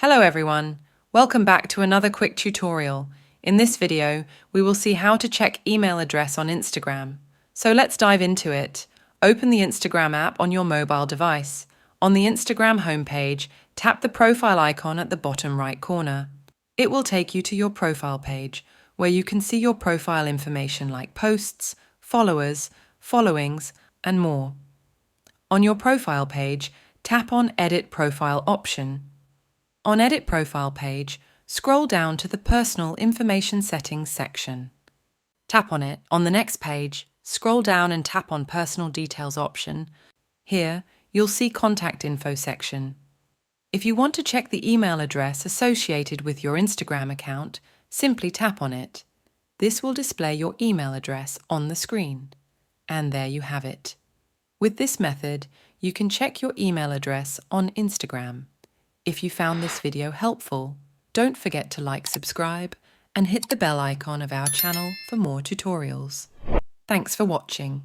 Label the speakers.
Speaker 1: Hello everyone, welcome back to another quick tutorial. In this video, we will see how to check email address on Instagram. So let's dive into it. Open the Instagram app on your mobile device. On the Instagram homepage, tap the profile icon at the bottom right corner. It will take you to your profile page, where you can see your profile information like posts, followers, followings, and more. On your profile page, tap on Edit Profile option. On Edit Profile page, scroll down to the Personal Information Settings section. Tap on it. On the next page, scroll down and tap on Personal Details option. Here, you'll see Contact Info section. If you want to check the email address associated with your Instagram account, simply tap on it. This will display your email address on the screen. And there you have it. With this method, you can check your email address on Instagram. If you found this video helpful, don't forget to like, subscribe, and hit the bell icon of our channel for more tutorials. Thanks for watching.